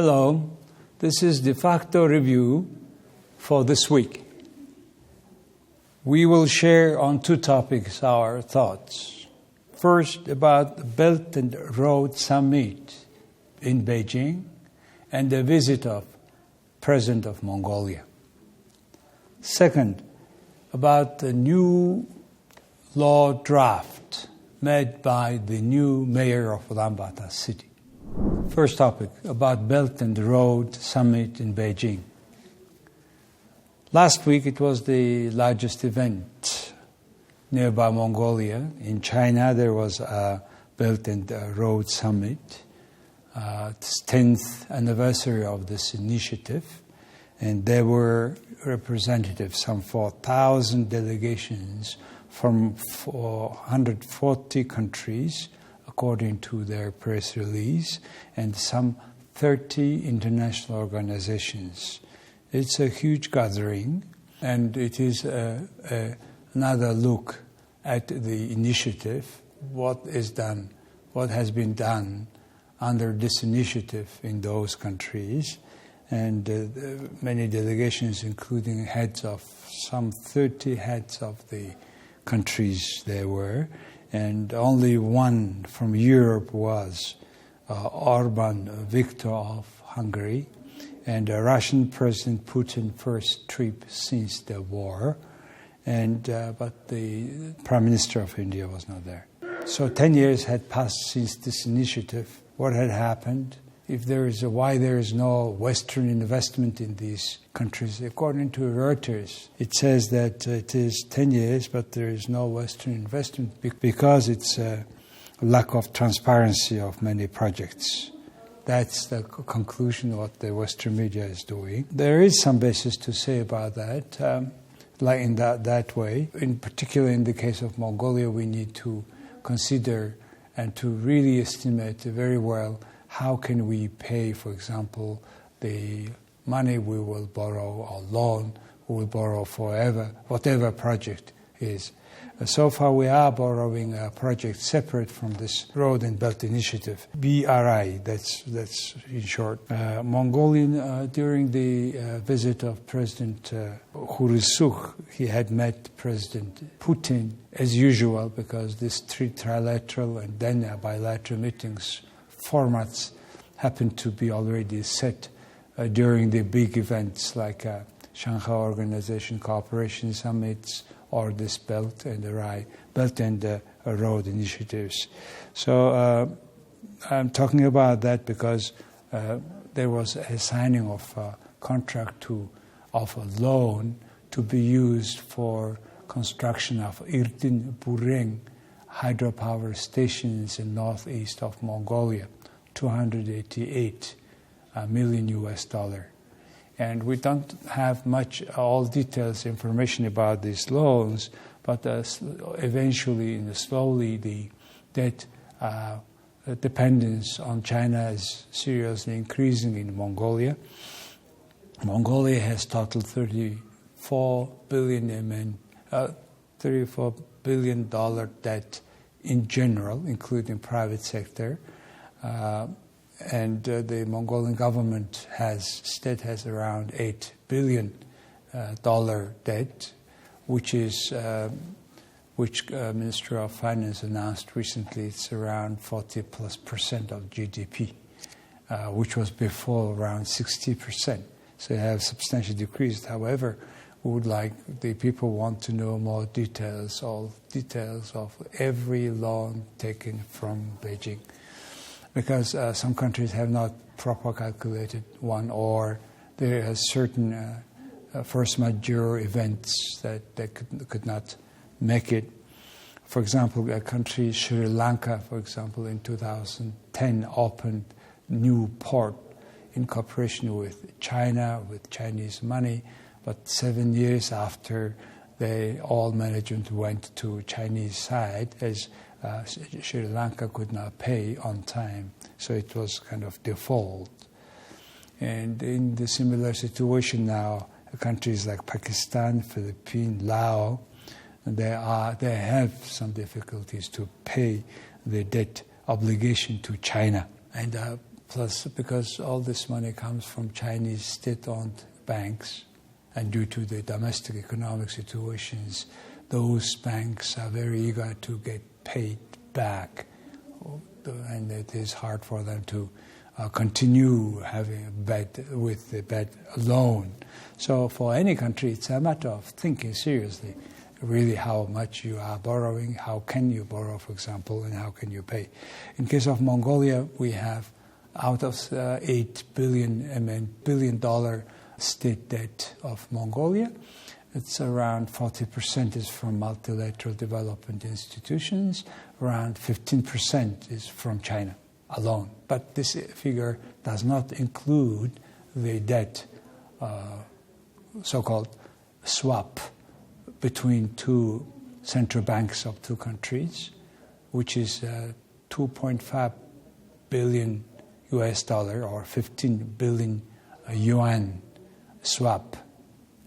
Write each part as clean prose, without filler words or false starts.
Hello, this is Defacto Review for this week. We will share on two topics our thoughts. First, about the Belt and Road Summit in Beijing and the visit of President of Mongolia. Second, about the new law draft made by the new mayor of Ulaanbaatar city. First topic, about Belt and Road Summit in Beijing. Last week it was the largest event nearby Mongolia. In China there was a Belt and Road Summit. It's 10th anniversary of this initiative, and there were representatives, some 4,000 delegations from 140 countries, according to their press release, and some 30 international organizations. It's a huge gathering, and it is another look at the initiative, what has been done under this initiative in those countries. And many delegations, including some 30 heads of the countries there were, and only one from Europe was Orban Viktor of Hungary, and Russian President Putin first trip since the war, but the Prime Minister of India was not there. So 10 years had passed since this initiative. What had happened? Why there is no Western investment in these countries? According to Reuters, it says that it is 10 years, but there is no Western investment because it's a lack of transparency of many projects. That's the conclusion of what the Western media is doing. There is some basis to say about that, like in that way. In particular, in the case of Mongolia, we need to consider and to really estimate very well how can we pay, for example, the money we will borrow or loan we will borrow forever, whatever project is. So far we are borrowing a project separate from this Road and Belt Initiative, BRI, that's in short. Mongolian, during the visit of President Khurelsukh, he had met President Putin as usual, because these three trilateral and then bilateral meetings formats happen to be already set during the big events like Shanghai Organization Cooperation Summits or this Belt and Road initiatives. So I'm talking about that because there was a signing of a contract of a loan to be used for construction of Irtin Bureng hydropower stations in northeast of Mongolia, $288 million. And we don't have all details, information about these loans, but eventually and slowly the debt dependence on China is seriously increasing in Mongolia. Mongolia has total $34 billion debt in general, including private sector. And the Mongolian government state has around $8 billion debt, which Minister of Finance announced recently. It's around 40+% of GDP, which was before around 60%. So it has substantially decreased. However, the people want to know more details, all details of every loan taken from Beijing. Because some countries have not properly calculated one, or there are certain force majeure events that they could not make it. For example, a country, Sri Lanka, for example, in 2010 opened new port in cooperation with China, with Chinese money, but 7 years after all management went to Chinese side, as Sri Lanka could not pay on time, so it was kind of default. And in the similar situation now, countries like Pakistan, Philippines, Laos, they have some difficulties to pay the debt obligation to China. And Plus, because all this money comes from Chinese state-owned banks, and due to the domestic economic situations, those banks are very eager to get paid back, and it is hard for them to continue having a bad loan. So for any country, it's a matter of thinking seriously, really how much you are borrowing, how can you borrow, for example, and how can you pay. In case of Mongolia, we have out of $8 billion state debt of Mongolia, it's around 40% is from multilateral development institutions, around 15% is from China alone. But this figure does not include the debt, so-called swap between two central banks of two countries, which is 2.5 billion US dollar or 15 billion yuan swap.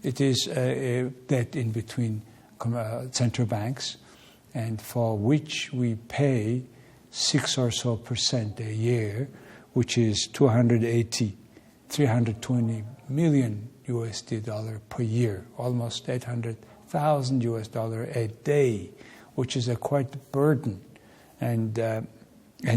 It is a debt in between central banks, and for which we pay 6 or so % a year, which is 320 million USD dollar per year, almost 800,000 US dollar a day, which is a quite burden, and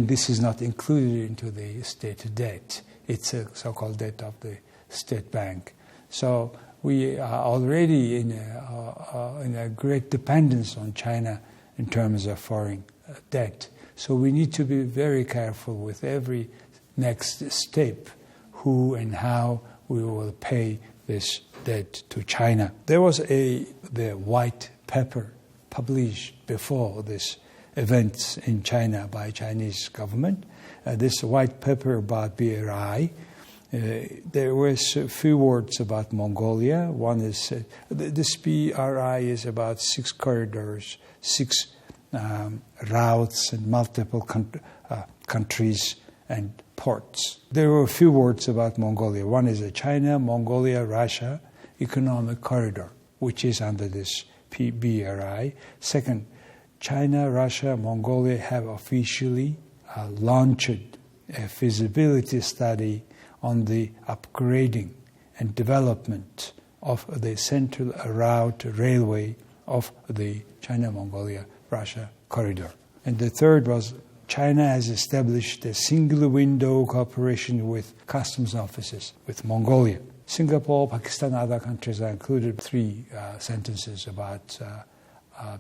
this is not included into the state debt. It's a so-called debt of the state bank. So we are already in a great dependence on China in terms of foreign debt. So we need to be very careful with every next step, who and how we will pay this debt to China. There was the white paper published before this events in China by Chinese government. This white paper about BRI, there was a few words about Mongolia. One is, this BRI is about 6 corridors, 6 routes and multiple countries and ports. There were a few words about Mongolia. One is a China, Mongolia, Russia economic corridor, which is under this BRI. Second, China, Russia, Mongolia have officially launched a feasibility study on the upgrading and development of the central route railway of the China-Mongolia-Russia corridor. And the third was China has established a single window cooperation with customs offices with Mongolia. Singapore, Pakistan, other countries are included. 3 sentences about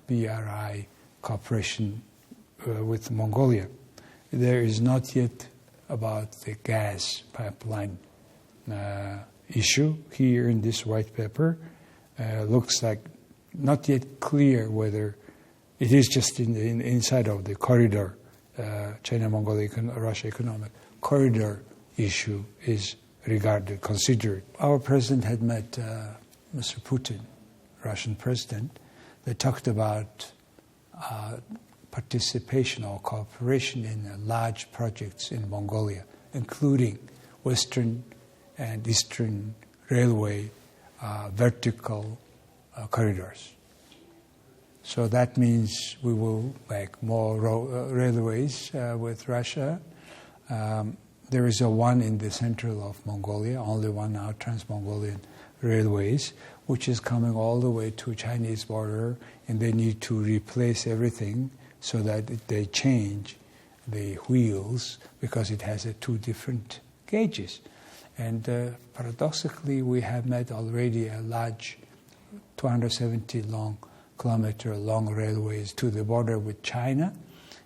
BRI cooperation with Mongolia. There is not yet about the gas pipeline issue here in this white paper. Looks like not yet clear whether it is just inside of the corridor, China-Mongolia-Russia economic corridor issue is considered. Our president had met Mr. Putin, Russian president. They talked about participation or cooperation in large projects in Mongolia, including Western and Eastern railway vertical corridors. So that means we will make more railways with Russia. There is one in the central of Mongolia, only one now, Trans-Mongolian Railways, which is coming all the way to Chinese border, and they need to replace everything so that they change the wheels because it has 2 different gauges. And paradoxically, we have made already a large 270 kilometer long railways to the border with China.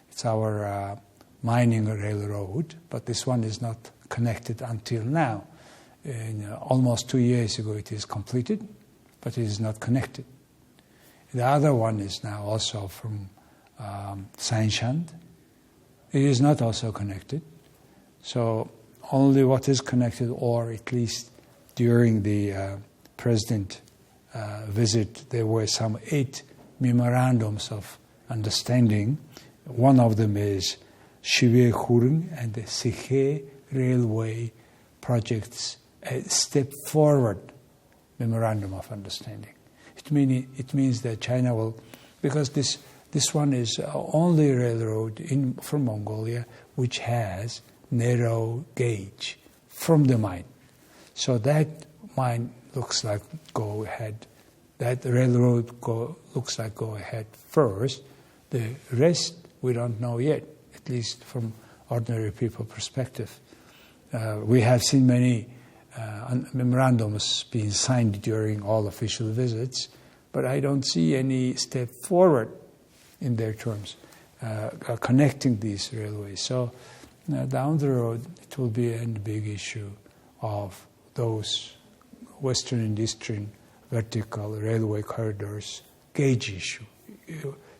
It's our mining railroad, but this one is not connected until now. Almost 2 years ago it is completed, but it is not connected. The other one is now also from Sanshan. It is not also connected. So only what is connected, or at least during the president visit, there were some 8 memorandums of understanding. One of them is Shiwe-Khureng and the Sikhe Railway projects, a step forward memorandum of understanding. It means that China will, because this one is only railroad from Mongolia which has narrow gauge from the mine. So that mine looks like go ahead. That railroad looks like go ahead first. The rest we don't know yet, at least from ordinary people perspective. We have seen many memorandums being signed during all official visits, but I don't see any step forward in their terms connecting these railways. So down the road, it will be a big issue of those Western and Eastern vertical railway corridors gauge issue,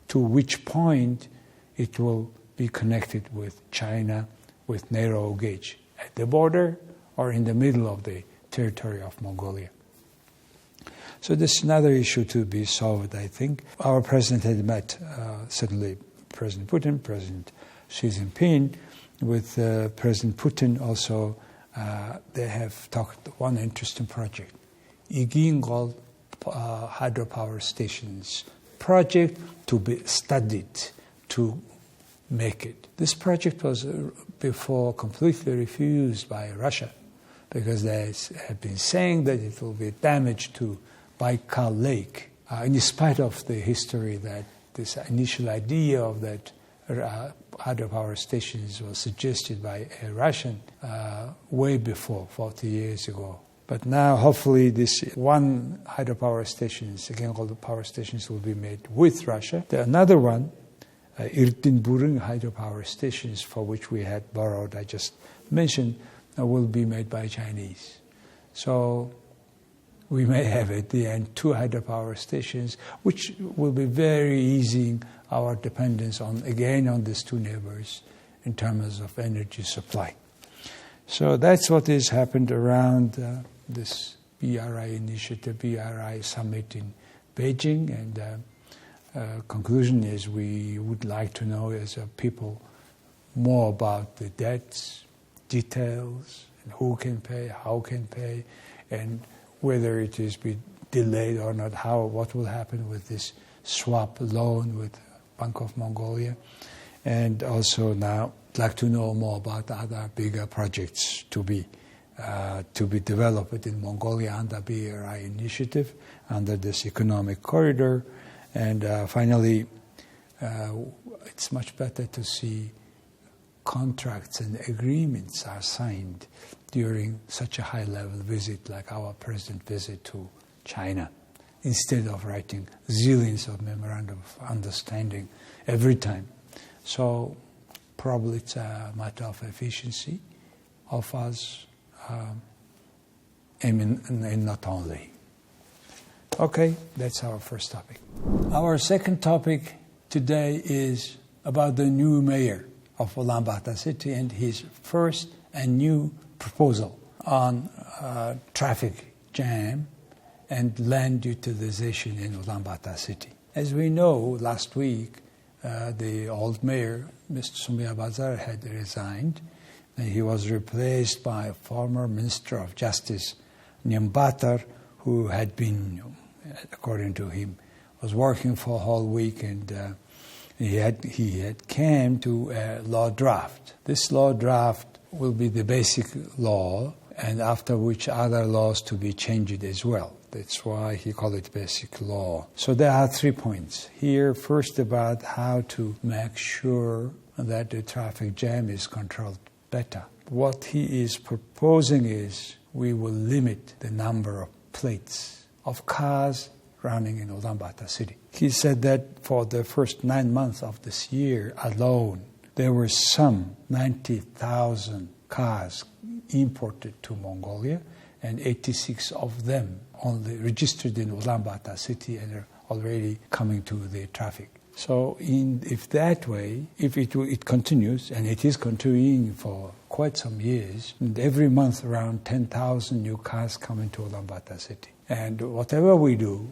to which point it will be connected with China with narrow gauge at the border or in the middle of the territory of Mongolia. So this is another issue to be solved, I think. Our president had met, certainly President Putin, President Xi Jinping. With President Putin also, they have talked one interesting project, Igingol hydropower stations project to be studied to make it. This project was before completely refused by Russia because they have been saying that it will be damage to Baikal Lake. In spite of the history that this initial idea of that hydropower stations was suggested by a Russian way before, 40 years ago. But now, hopefully, this one hydropower stations, again, all the power stations will be made with Russia. The another one, Irtinburun hydropower stations, for which we had borrowed, I just mentioned, will be made by Chinese. So we may have at the end 2 hydropower stations, which will be very easing our dependence on these 2 neighbors in terms of energy supply. So that's what has happened around this BRI initiative, BRI summit in Beijing. And conclusion is we would like to know as a people more about the debts, details, and who can pay, how can pay, and whether it is be delayed or not, what will happen with this swap loan with Bank of Mongolia. And also now I'd like to know more about other bigger projects to be developed within Mongolia under BRI initiative, under this economic corridor. And finally, it's much better to see contracts and agreements are signed during such a high-level visit like our president visit to China, instead of writing zillions of memorandum of understanding every time. So probably it's a matter of efficiency of us, and not only. Okay, that's our first topic. Our second topic today is about the new mayor of Ulaanbaatar city and his first and new proposal on traffic jam and land utilization in Ulaanbaatar city. As we know, last week, the old mayor, Mr. Sumya Bazar, had resigned, and he was replaced by a former Minister of Justice, Nyambatar, who had been, according to him, was working for a whole week, and he had came to a law draft. This law draft will be the basic law, and after which other laws to be changed as well. That's why he called it basic law. So there are 3 points here. First, about how to make sure that the traffic jam is controlled better. What he is proposing is we will limit the number of plates of cars running in Ulaanbaatar city. He said that for the first 9 months of this year alone, there were some 90,000 cars imported to Mongolia, and 86 of them only registered in Ulaanbaatar city and are already coming to the traffic. So if that way, if it continues, and it is continuing for quite some years, and every month around 10,000 new cars come into Ulaanbaatar city. And whatever we do,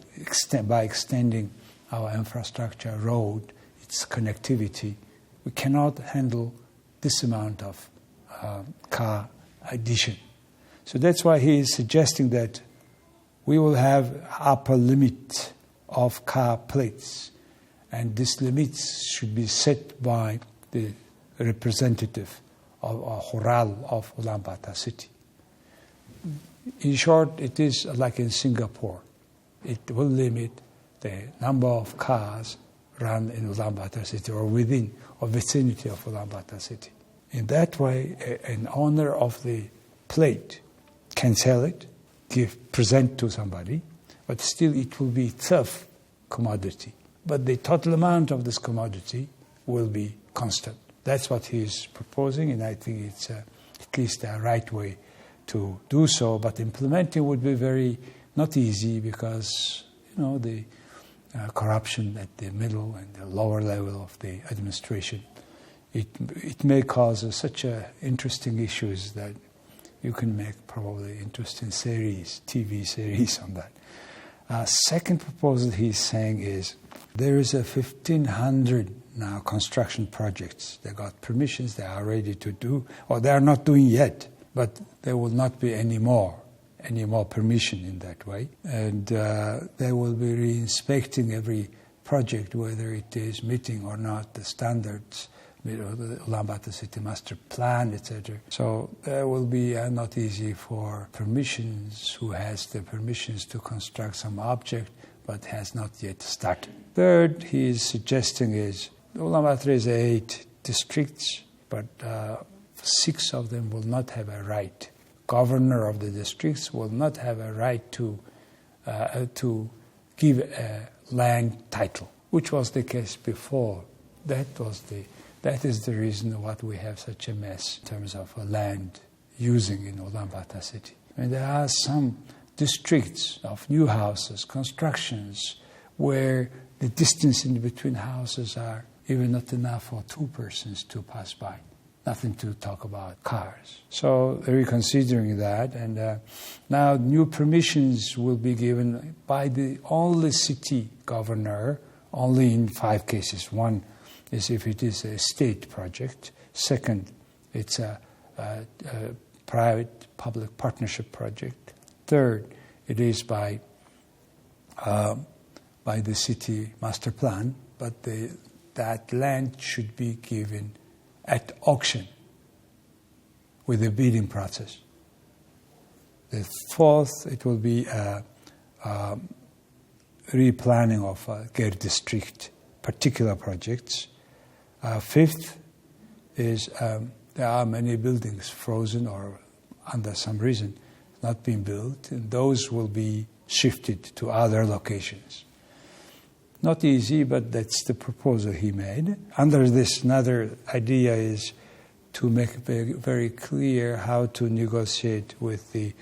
by extending our infrastructure, road, its connectivity, we cannot handle this amount of car addition. So that's why he is suggesting that we will have upper limit of car plates, and this limit should be set by the representative Khural of Ulaanbaatar city. In short, it is like in Singapore. It will limit the number of cars run in Ulaanbaatar city or within or vicinity of Ulaanbaatar city. In that way, an owner of the plate can sell it, present to somebody, but still it will be tough commodity. But the total amount of this commodity will be constant. That's what he is proposing, and I think it's at least the right way to do so. But implementing would be very not easy because, the corruption at the middle and the lower level of the administration, it may cause such interesting issues that you can make probably interesting TV series on that. Second proposal he's saying is there is 1,500 now construction projects. They got permissions, they are ready to do, or they are not doing yet, but there will not be any more permission in that way. And they will be re-inspecting every project, whether it is meeting or not the standards, the Ulaanbaatar City Master Plan, etc. So there will be not easy for permissions, who has the permissions to construct some object, but has not yet started. Third, he is suggesting is, Ulaanbaatar is 8 districts, but 6 of them will not have a right. Governor of the districts will not have a right to give a land title, which was the case before. That is the reason why we have such a mess in terms of land using in Ulaanbaatar city. And there are some districts of new houses, constructions, where the distance in between houses are even not enough for 2 persons to pass by. Nothing to talk about cars. So they're reconsidering that, and now new permissions will be given by the only city governor, only in 5 cases. One is if it is a state project. Second, it's a private-public partnership project. Third, it is by the city master plan, but that land should be given at auction with a bidding process. The fourth, it will be replanning of Ger district, particular projects. Fifth is there are many buildings frozen or under some reason not being built, and those will be shifted to other locations. Not easy, but that's the proposal he made. Under this, another idea is to make very, very clear how to negotiate with the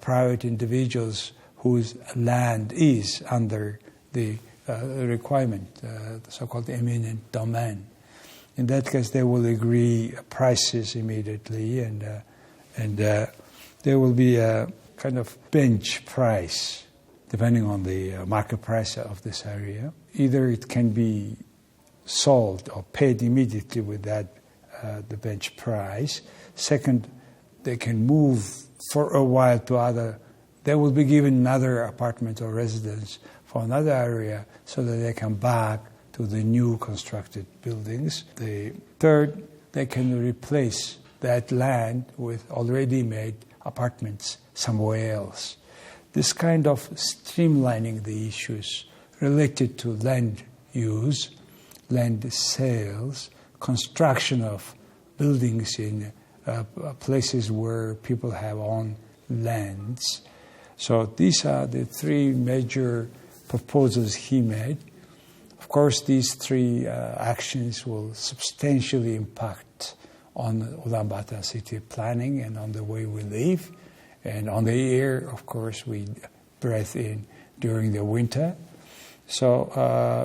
private individuals whose land is under the requirement, the so-called eminent domain. In that case, they will agree prices immediately, and there will be a kind of bench price depending on the market price of this area. Either it can be sold or paid immediately with that, the bench price. Second, they can move for a while to other. They will be given another apartment or residence for another area so that they can back to the new constructed buildings. The third, they can replace that land with already made apartments somewhere else. This kind of streamlining the issues related to land use, land sales, construction of buildings in places where people have owned lands. So these are the 3 major proposals he made. Of course, these 3 actions will substantially impact on Ulaanbaatar city planning and on the way we live. And on the air, of course, we breathe in during the winter. So,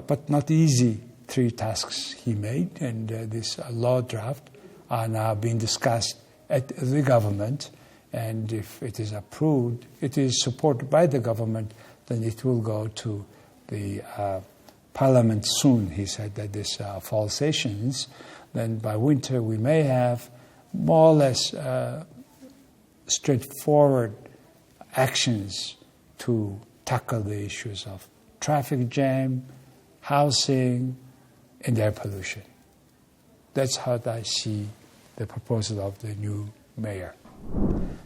but not easy 3 tasks he made, and this law draft are now being discussed at the government. And if it is approved, it is supported by the government, then it will go to the parliament soon. He said that this fall sessions, then by winter we may have more or less straightforward actions to tackle the issues of traffic jam, housing, and air pollution. That's how I see the proposal of the new mayor.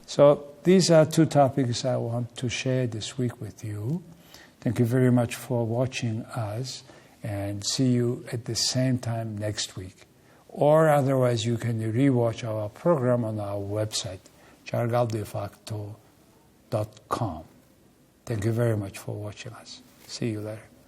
So these are two topics I want to share this week with you. Thank you very much for watching us, and see you at the same time next week. Or otherwise, you can rewatch our program on our website, Defacto.com. Thank you very much for watching us. See you later.